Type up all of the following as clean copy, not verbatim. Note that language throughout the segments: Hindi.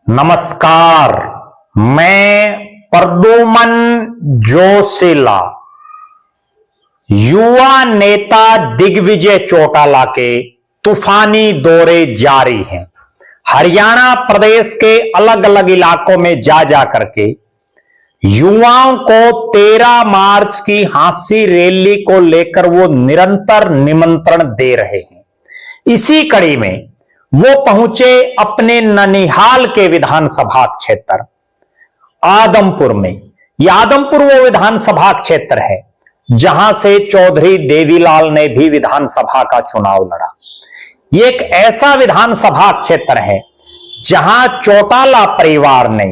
नमस्कार। मैं प्रद्युमन जोशीला युवा नेता दिग्विजय चौटाला के तूफानी दौरे जारी हैं। हरियाणा प्रदेश के अलग अलग इलाकों में जा करके युवाओं को 13 मार्च की हाँसी रैली को लेकर वो निरंतर निमंत्रण दे रहे हैं। इसी कड़ी में वो पहुंचे अपने ननिहाल के विधानसभा क्षेत्र आदमपुर में। यह आदमपुर वो विधानसभा क्षेत्र है जहां से चौधरी देवीलाल ने भी विधानसभा का चुनाव लड़ा। ये एक ऐसा विधानसभा क्षेत्र है जहां चौटाला परिवार ने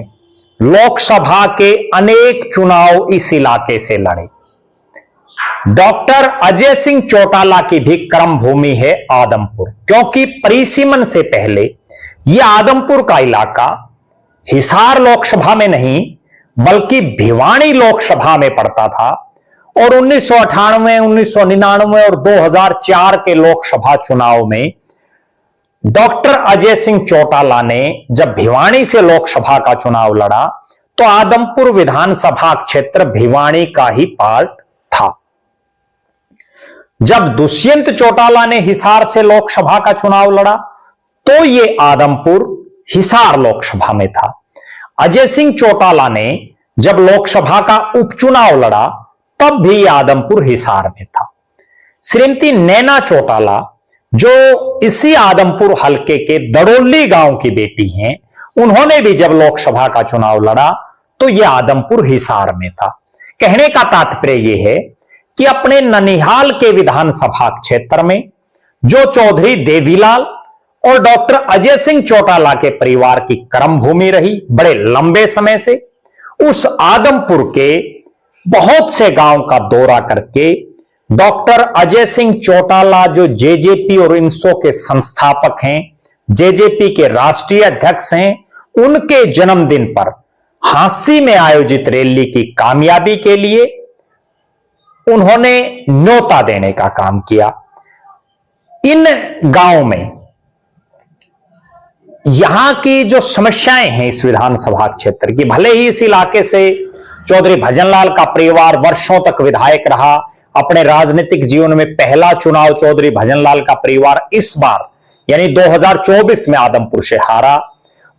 लोकसभा के अनेक चुनाव इस इलाके से लड़े। डॉक्टर अजय सिंह चौटाला की भी कर्म भूमि है आदमपुर, क्योंकि परिसीमन से पहले यह आदमपुर का इलाका हिसार लोकसभा में नहीं बल्कि भिवानी लोकसभा में पड़ता था। और 1998, 1999 और 2004 के लोकसभा चुनाव में डॉक्टर अजय सिंह चौटाला ने जब भिवानी से लोकसभा का चुनाव लड़ा तो आदमपुर विधानसभा क्षेत्र भिवानी का ही पार्ट था। जब दुष्यंत चौटाला ने हिसार से लोकसभा का चुनाव लड़ा तो यह आदमपुर हिसार लोकसभा में था। अजय सिंह चौटाला ने जब लोकसभा का उपचुनाव लड़ा तब भी आदमपुर हिसार में था। श्रीमती नैना चौटाला जो इसी आदमपुर हलके के दड़ोली गांव की बेटी हैं, उन्होंने भी जब लोकसभा का चुनाव लड़ा तो यह आदमपुर हिसार में था। कहने का तात्पर्य यह है कि अपने ननिहाल के विधानसभा क्षेत्र में जो चौधरी देवीलाल और डॉक्टर अजय सिंह चौटाला के परिवार की कर्म भूमि रही बड़े लंबे समय से, उस आदमपुर के बहुत से गांव का दौरा करके डॉक्टर अजय सिंह चौटाला जो जेजेपी और इंसो के संस्थापक हैं, जेजेपी के राष्ट्रीय अध्यक्ष हैं, उनके जन्मदिन पर हाँसी में आयोजित रैली की कामयाबी के लिए उन्होंने न्योता देने का काम किया। इन गांव में यहां की जो समस्याएं हैं इस विधानसभा क्षेत्र की, भले ही इस इलाके से चौधरी भजनलाल का परिवार वर्षों तक विधायक रहा, अपने राजनीतिक जीवन में पहला चुनाव चौधरी भजनलाल का परिवार इस बार यानी 2024 में आदमपुर से हारा,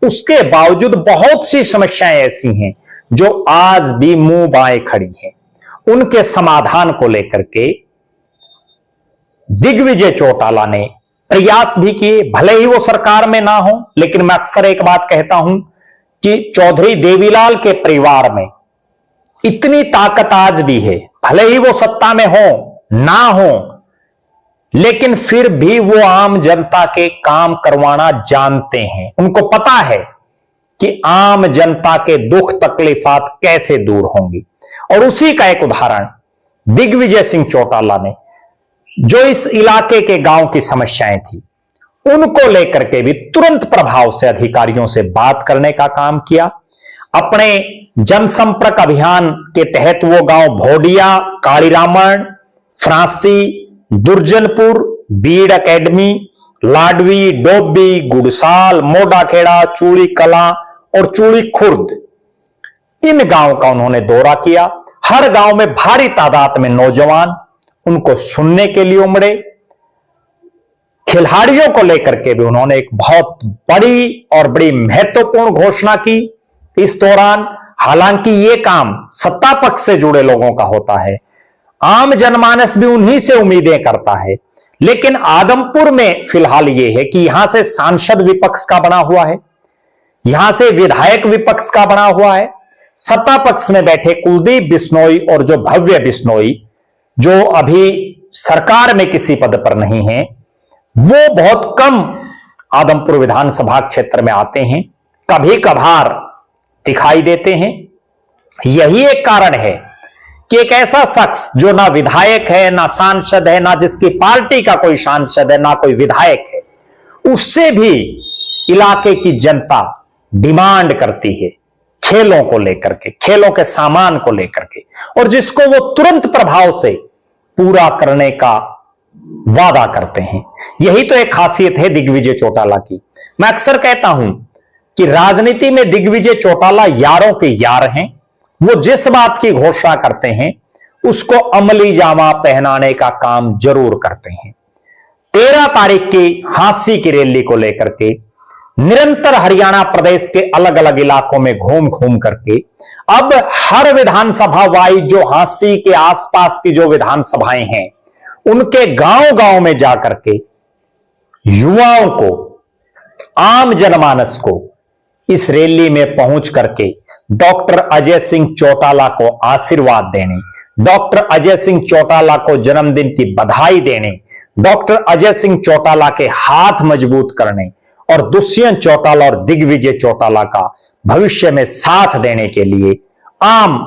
उसके बावजूद बहुत सी समस्याएं ऐसी हैं जो आज भी मुंह बाएं खड़ी हैं। उनके समाधान को लेकर के दिग्विजय चौटाला ने प्रयास भी किए, भले ही वो सरकार में ना हो, लेकिन मैं अक्सर एक बात कहता हूं कि चौधरी देवीलाल के परिवार में इतनी ताकत आज भी है, भले ही वो सत्ता में हो ना हो, लेकिन फिर भी वो आम जनता के काम करवाना जानते हैं। उनको पता है कि आम जनता के दुख तकलीफात कैसे दूर होंगी। और उसी का एक उदाहरण दिग्विजय सिंह चौटाला ने, जो इस इलाके के गांव की समस्याएं थी उनको लेकर के भी तुरंत प्रभाव से अधिकारियों से बात करने का काम किया। अपने जनसंपर्क अभियान के तहत वो गांव भोडिया, कालीरामण, फ्रांसी, दुर्जनपुर, बीड़ एकेडमी, लाडवी, डोबी, गुड़साल, मोडाखेड़ा, चूड़ी कला और चूड़ी खुर्द, इन गांव का उन्होंने दौरा किया। हर गांव में भारी तादाद में नौजवान उनको सुनने के लिए उमड़े। खिलाड़ियों को लेकर के भी उन्होंने एक बहुत बड़ी महत्वपूर्ण घोषणा की इस दौरान। हालांकि ये काम सत्ता पक्ष से जुड़े लोगों का होता है, आम जनमानस भी उन्हीं से उम्मीदें करता है, लेकिन आदमपुर में फिलहाल ये है कि यहां से सांसद विपक्ष का बना हुआ है, यहां से विधायक विपक्ष का बना हुआ है। सत्ता पक्ष में बैठे कुलदीप बिश्नोई और जो भव्य बिश्नोई, जो अभी सरकार में किसी पद पर नहीं है, वो बहुत कम आदमपुर विधानसभा क्षेत्र में आते हैं, कभी कभार दिखाई देते हैं। यही एक कारण है कि एक ऐसा शख्स जो ना विधायक है, ना सांसद है, ना जिसकी पार्टी का कोई सांसद है, ना कोई विधायक है, उससे भी इलाके की जनता डिमांड करती है खेलों को लेकर के, खेलों के सामान को लेकर के, और जिसको वो तुरंत प्रभाव से पूरा करने का वादा करते हैं। यही तो एक खासियत है दिग्विजय चौटाला की। मैं अक्सर कहता हूं कि राजनीति में दिग्विजय चौटाला यारों के यार हैं। वो जिस बात की घोषणा करते हैं उसको अमली जामा पहनाने का काम जरूर करते हैं। 13 तारीख की हांसी की रैली को लेकर के निरंतर हरियाणा प्रदेश के अलग अलग इलाकों में घूम घूम करके अब हर विधानसभा वाइज जो हांसी के आसपास की जो विधानसभाएं हैं उनके गांव गांव में जाकर के युवाओं को, आम जनमानस को इस रैली में पहुंच करके डॉक्टर अजय सिंह चौटाला को आशीर्वाद देने, डॉक्टर अजय सिंह चौटाला को जन्मदिन की बधाई देने, डॉक्टर अजय सिंह चौटाला के हाथ मजबूत करने और दुष्यंत चौटाला और दिग्विजय चौटाला का भविष्य में साथ देने के लिए आम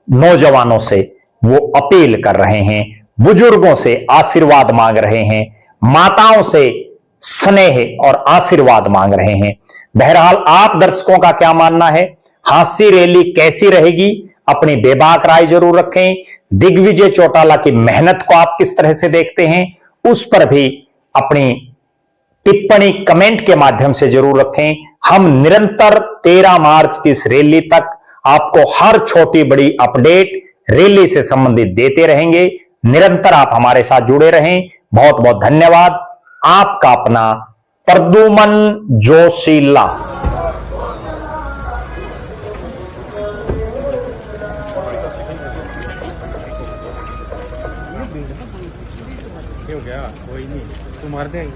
नौजवानों से वो अपील कर रहे हैं, बुजुर्गों से आशीर्वाद मांग रहे हैं, माताओं से स्नेह और आशीर्वाद मांग रहे हैं। बहरहाल आप दर्शकों का क्या मानना है? हांसी रैली कैसी रहेगी? अपनी बेबाक राय जरूर रखें। दिग्विजय चौटाला की मेहनत को आप किस तरह से देखते हैं उस पर भी अपनी टिप्पणी कमेंट के माध्यम से जरूर रखें। हम निरंतर 13 मार्च की इस रैली तक आपको हर छोटी बड़ी अपडेट रैली से संबंधित देते रहेंगे। निरंतर आप हमारे साथ जुड़े रहें। बहुत बहुत धन्यवाद। आपका अपना प्रद्युमन जोशीला। क्यों गया? कोई नहीं, तू मार दे।